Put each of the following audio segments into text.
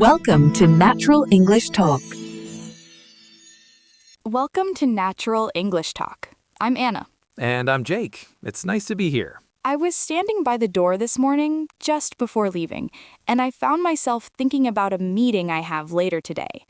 Welcome to Natural English Talk. Welcome to Natural English Talk. I'm Anna. And I'm Jake. It's nice to be here. I was standing by the door this morning, just before leaving, and I found myself thinking about a meeting I have later today.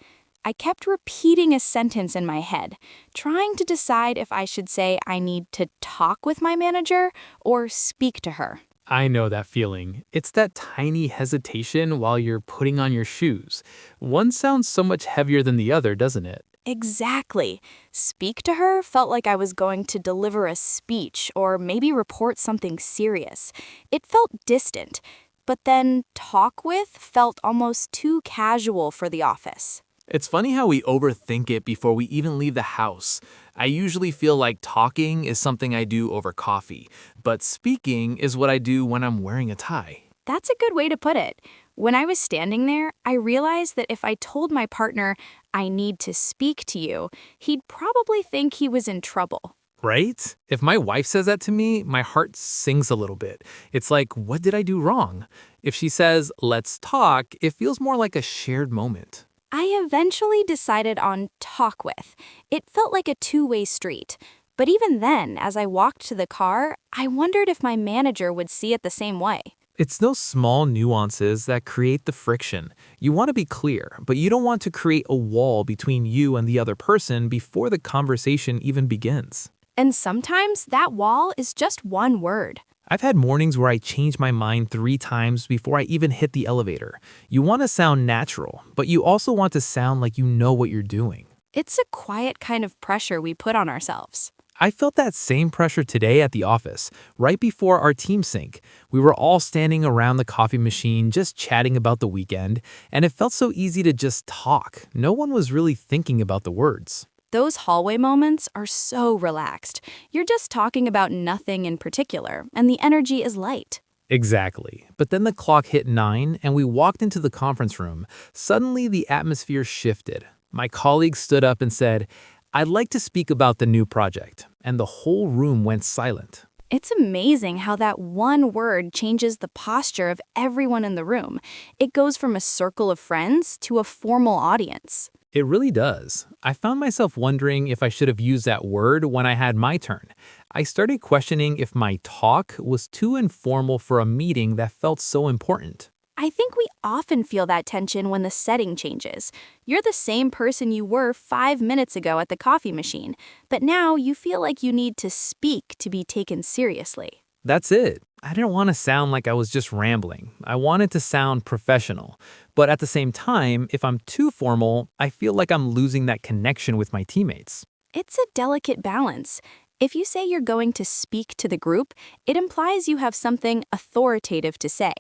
I kept repeating a sentence in my head, trying to decide if I should say I need to talk with my manager or speak to her. I know that feeling. It's that tiny hesitation while you're putting on your shoes. One sounds so much heavier than the other, doesn't it? Exactly. Speak to her felt like I was going to deliver a speech or maybe report something serious. It felt distant, but then talk with felt almost too casual for the office. It's funny how we overthink it before we even leave the house. I usually feel like talking is something I do over coffee, but speaking is what I do when I'm wearing a tie. That's a good way to put it. When I was standing there, I realized that if I told my partner, I need to speak to you, he'd probably think he was in trouble. Right? If my wife says that to me, my heart sings a little bit. It's like, what did I do wrong? If she says, let's talk, it feels more like a shared moment. I eventually decided on talk with. It felt like a two-way street. But even then, as I walked to the car, I wondered if my manager would see it the same way. It's those small nuances that create the friction. You want to be clear, but you don't want to create a wall between you and the other person before the conversation even begins. And sometimes that wall is just one word. I've had mornings where I change my mind 3 times before I even hit the elevator. You want to sound natural, but you also want to sound like you know what you're doing. It's a quiet kind of pressure we put on ourselves. I felt that same pressure today at the office, right before our team sync. We were all standing around the coffee machine just chatting about the weekend, and it felt so easy to just talk. No one was really thinking about the words. Those hallway moments are so relaxed. You're just talking about nothing in particular, and the energy is light. Exactly. But then the clock hit 9 and we walked into the conference room. Suddenly the atmosphere shifted. My colleague stood up and said, I'd like to speak about the new project. And the whole room went silent. It's amazing how that one word changes the posture of everyone in the room. It goes from a circle of friends to a formal audience. It really does. I found myself wondering if I should have used that word when I had my turn. I started questioning if my talk was too informal for a meeting that felt so important. I think we often feel that tension when the setting changes. You're the same person you were 5 minutes ago at the coffee machine, but now you feel like you need to speak to be taken seriously. That's it. I didn't want to sound like I was just rambling. I wanted to sound professional. But at the same time, if I'm too formal, I feel like I'm losing that connection with my teammates. It's a delicate balance. If you say you're going to speak to the group, it implies you have something authoritative to say.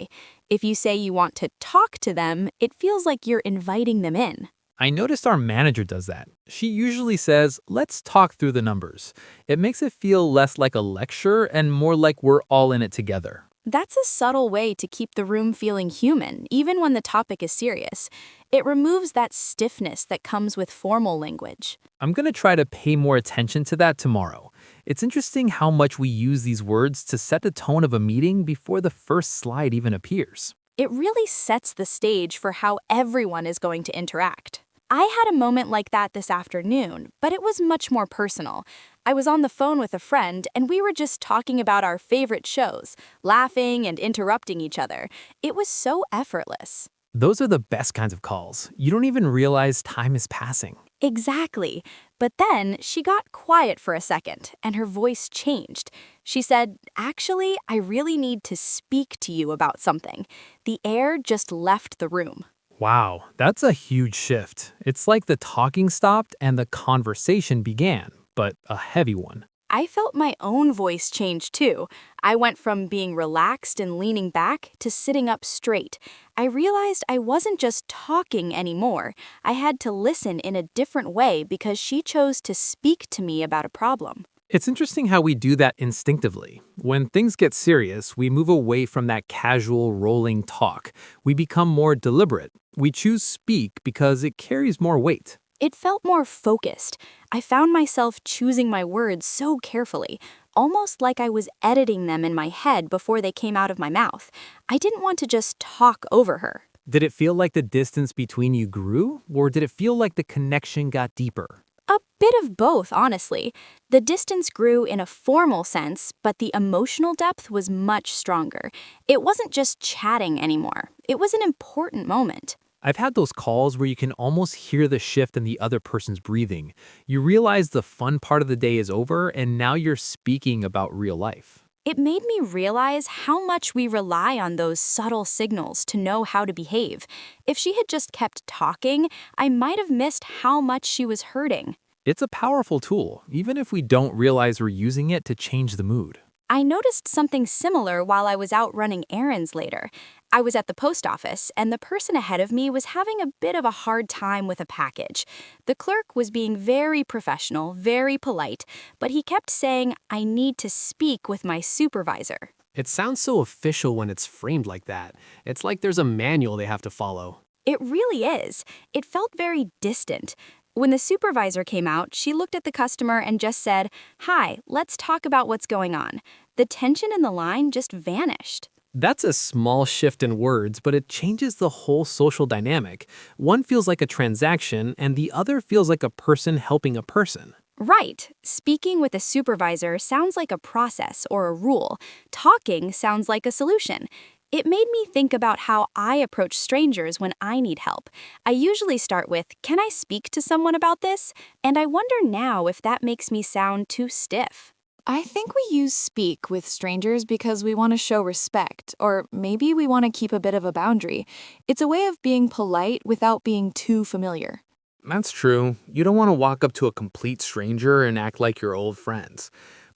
If you say you want to talk to them, it feels like you're inviting them in. I noticed our manager does that. She usually says, let's talk through the numbers. It makes it feel less like a lecture and more like we're all in it together. That's a subtle way to keep the room feeling human, even when the topic is serious. It removes that stiffness that comes with formal language. I'm going to try to pay more attention to that tomorrow. It's interesting how much we use these words to set the tone of a meeting before the first slide even appears. It really sets the stage for how everyone is going to interact. I had a moment like that this afternoon, but it was much more personal. I was on the phone with a friend, and we were just talking about our favorite shows, laughing and interrupting each other. It was so effortless. Those are the best kinds of calls. You don't even realize time is passing. Exactly. But then she got quiet for a second, and her voice changed. She said, actually, I really need to speak to you about something. The air just left the room. Wow, that's a huge shift. It's like the talking stopped and the conversation began, but a heavy one. I felt my own voice change too. I went from being relaxed and leaning back to sitting up straight. I realized I wasn't just talking anymore. I had to listen in a different way because she chose to speak to me about a problem. It's interesting how we do that instinctively. When things get serious, we move away from that casual, rolling talk. We become more deliberate. We choose speak because it carries more weight. It felt more focused. I found myself choosing my words so carefully, almost like I was editing them in my head before they came out of my mouth. I didn't want to just talk over her. Did it feel like the distance between you grew, or did it feel like the connection got deeper? A bit of both, honestly. The distance grew in a formal sense, but the emotional depth was much stronger. It wasn't just chatting anymore, it was an important moment. I've had those calls where you can almost hear the shift in the other person's breathing. You realize the fun part of the day is over, and now you're speaking about real life. It made me realize how much we rely on those subtle signals to know how to behave. If she had just kept talking, I might have missed how much she was hurting. It's a powerful tool, even if we don't realize we're using it to change the mood. I noticed something similar while I was out running errands later. I was at the post office, and the person ahead of me was having a bit of a hard time with a package. The clerk was being very professional, very polite, but he kept saying, "I need to speak with my supervisor." It sounds so official when it's framed like that. It's like there's a manual they have to follow. It really is. It felt very distant. When the supervisor came out, she looked at the customer and just said, "Hi, let's talk about what's going on." The tension in the line just vanished. That's a small shift in words, but it Changes the whole social dynamic. One feels like a transaction, and the other feels like a person helping a person. Right. Speaking with a supervisor sounds like a process or a rule. Talking sounds like a solution. It made me think about how I approach strangers when I need help. I usually start with, "Can I speak to someone about this?" And I wonder now if that makes me sound too stiff. I think we use speak with strangers because we want to show respect, or maybe we want to keep a bit of a boundary. It's a way of being polite without being too familiar. That's true. You don't want to walk up to a complete stranger and act like you're old friends.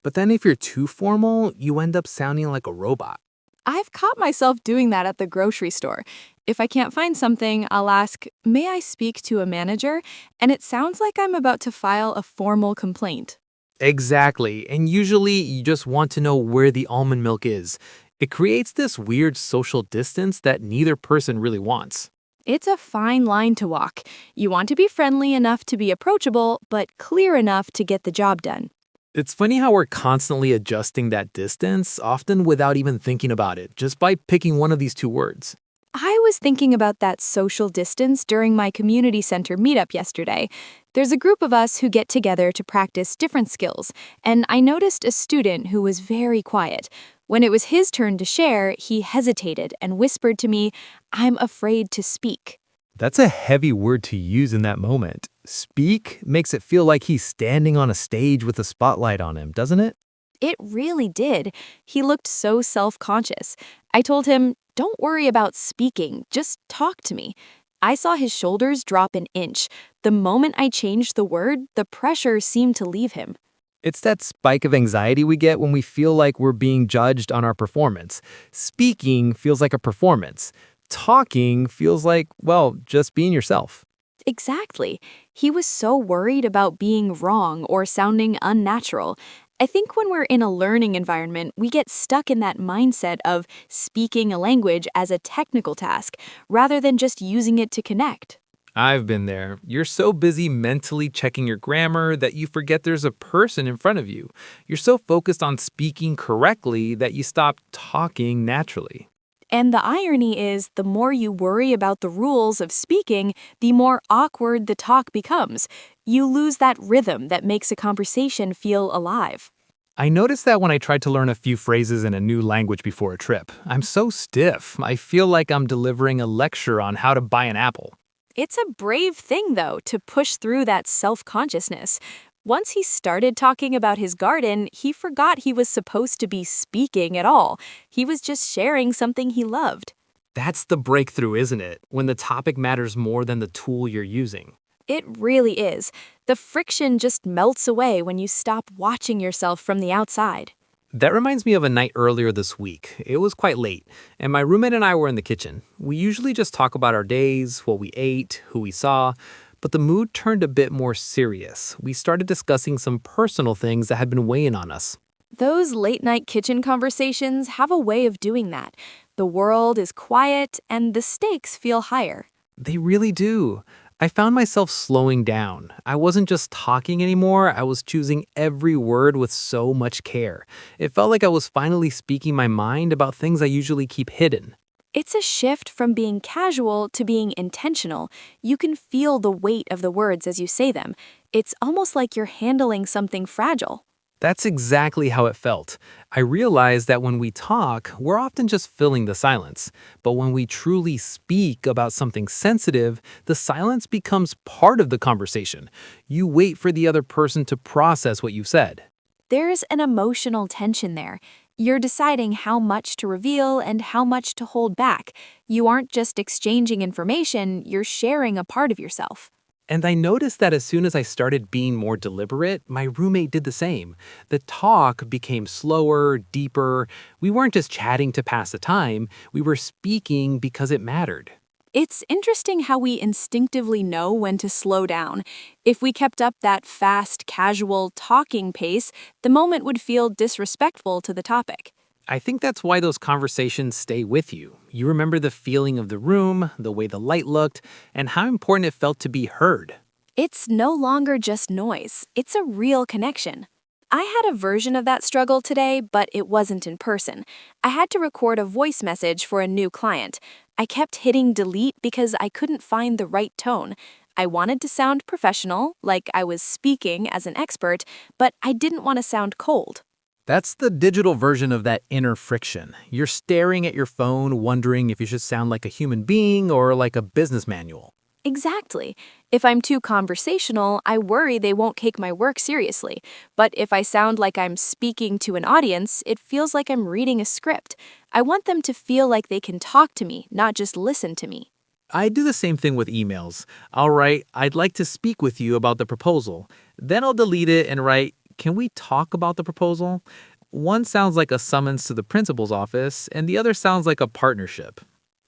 But then if you're too formal, you end up sounding like a robot. I've caught myself doing that at the grocery store. If I can't find something, I'll ask, "May I speak to a manager?" And it sounds like I'm about to file a formal complaint. Exactly, and usually you just want to know where the almond milk is. It creates this weird social distance that neither person really wants. It's a fine line to walk. You want to be friendly enough to be approachable, but clear enough to get the job done. It's funny how we're constantly adjusting that distance, often without even thinking about it, just by picking one of these two words. I was thinking about that social distance during my community center meetup yesterday. There's a group of us who get together to practice different skills, and I noticed a student who was very quiet. When it was his turn to share, he hesitated and whispered to me, "I'm afraid to speak." That's a heavy word to use in that moment. Speak makes it feel like he's standing on a stage with a spotlight on him, doesn't it? It really did. He looked so self-conscious. I told him, "Don't worry about speaking, just talk to me." I saw his shoulders drop an inch. The moment I changed the word, the pressure seemed to leave him. It's that spike of anxiety we get when we feel like we're being judged on our performance. Speaking feels like a performance. Talking feels like, well, just being yourself. Exactly. He was so worried about being wrong or sounding unnatural. I think when we're in a learning environment, we get stuck in that mindset of speaking a language as a technical task rather than just using it to connect. I've been there. You're so busy mentally checking your grammar that you forget there's a person in front of you. You're so focused on speaking correctly that you stop talking naturally. And the irony is, the more you worry about the rules of speaking, the more awkward the talk becomes. You lose that rhythm that makes a conversation feel alive. I noticed that when I tried to learn a few phrases in a new language before a trip. I'm so stiff. I feel like I'm delivering a lecture on how to buy an apple. It's a brave thing, though, to push through that self-consciousness. Once he started talking about his garden, he forgot he was supposed to be speaking at all. He was just sharing something he loved. that's the breakthrough, isn't it? When the topic matters more than the tool you're using. It really is. The friction just melts away when you stop watching yourself from the outside. That reminds me of a night earlier this week. It was quite late, and my roommate and I were in the kitchen. We usually just talk about our days, what we ate, who we saw, but the mood turned a bit more serious. We started discussing some personal things that had been weighing on us. Those late-night kitchen conversations have a way of doing that. The world is quiet, and the stakes feel higher. They really do. I found myself slowing down. I wasn't just talking anymore, I was choosing every word with so much care. It felt like I was finally speaking my mind about things I usually keep hidden. It's a shift from being casual to being intentional. You can feel the weight of the words as you say them. It's almost like you're handling something fragile. That's exactly how it felt. I realized that when we talk, we're often just filling the silence. But when we truly speak about something sensitive, the silence becomes part of the conversation. You wait for the other person to process what you've said. There's an emotional tension there. You're deciding how much to reveal and how much to hold back. You aren't just exchanging information, you're sharing a part of yourself. And I noticed that as soon as I started being more deliberate, my roommate did the same. The talk became slower, deeper. We weren't just chatting to pass the time, we were speaking because it mattered. It's interesting how we instinctively know when to slow down. If we kept up that fast, casual, talking pace, the moment would feel disrespectful to the topic. I think that's why those conversations stay with you. You remember the feeling of the room, the way the light looked, and how important it felt to be heard. It's no longer just noise, it's a real connection. I had a version of that struggle today, but it wasn't in person. I had to record a voice message for a new client. I kept hitting delete because I couldn't find the right tone. I wanted to sound professional, like I was speaking as an expert, but I didn't want to sound cold. That's the digital version of that inner friction. You're staring at your phone, wondering if you should sound like a human being or like a business manual. Exactly. If I'm too conversational, I worry they won't take my work seriously. But if I sound like I'm speaking to an audience, it feels like I'm reading a script. I want them to feel like they can talk to me, not just listen to me. I do the same thing with emails. I'll write, I'd like to speak with you about the proposal. Then I'll delete it and write, can we talk about the proposal? One sounds like a summons to the principal's office, and the other sounds like a partnership.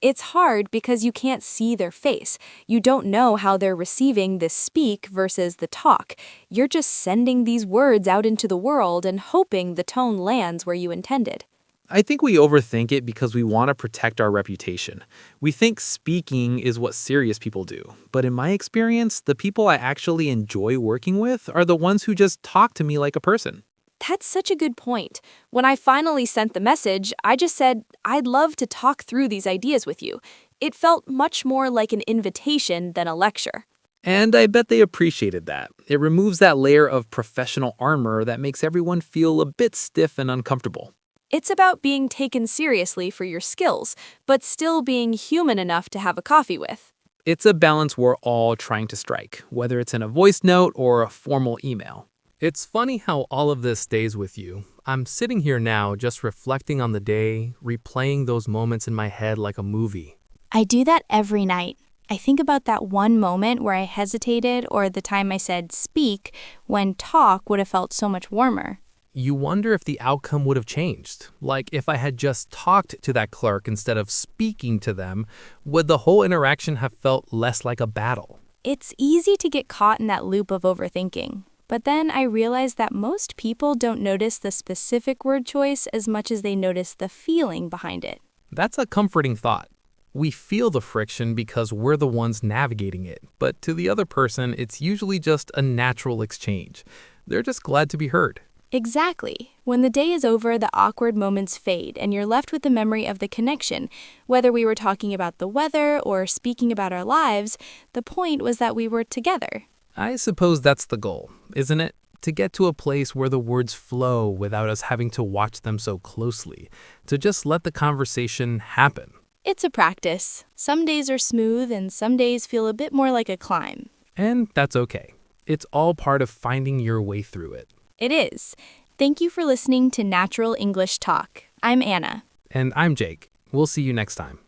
It's hard because you can't see their face. You don't know how they're receiving this speak versus the talk. You're just sending these words out into the world and hoping the tone lands where you intended. I think we overthink it because we want to protect our reputation. We think speaking is what serious people do. But in my experience, the people I actually enjoy working with are the ones who just talk to me like a person. That's such a good point. When I finally sent the message, I just said, I'd love to talk through these ideas with you. It felt much more like an invitation than a lecture. And I bet they appreciated that. It removes that layer of professional armor that makes everyone feel a bit stiff and uncomfortable. It's about being taken seriously for your skills, but still being human enough to have a coffee with. It's a balance we're all trying to strike, whether it's in a voice note or a formal email. It's funny how all of this stays with you. I'm sitting here now just reflecting on the day, replaying those moments in my head like a movie. I do that every night. I think about that one moment where I hesitated or the time I said speak when talk would have felt so much warmer. You wonder if the outcome would have changed. Like if I had just talked to that clerk instead of speaking to them, would the whole interaction have felt less like a battle? It's easy to get caught in that loop of overthinking. But then I realized that most people don't notice the specific word choice as much as they notice the feeling behind it. That's a comforting thought. We feel the friction because we're the ones navigating it, but to the other person, it's usually just a natural exchange. They're just glad to be heard. Exactly. When the day is over, the awkward moments fade, and you're left with the memory of the connection. Whether we were talking about the weather or speaking about our lives, the point was that we were together. I suppose that's the goal, isn't it? To get to a place where the words flow without us having to watch them so closely, to just let the conversation happen. It's a practice. Some days are smooth and some days feel a bit more like a climb. And that's okay. It's all part of finding your way through it. It is. Thank you for listening to Natural English Talk. I'm Anna. And I'm Jake. We'll see you next time.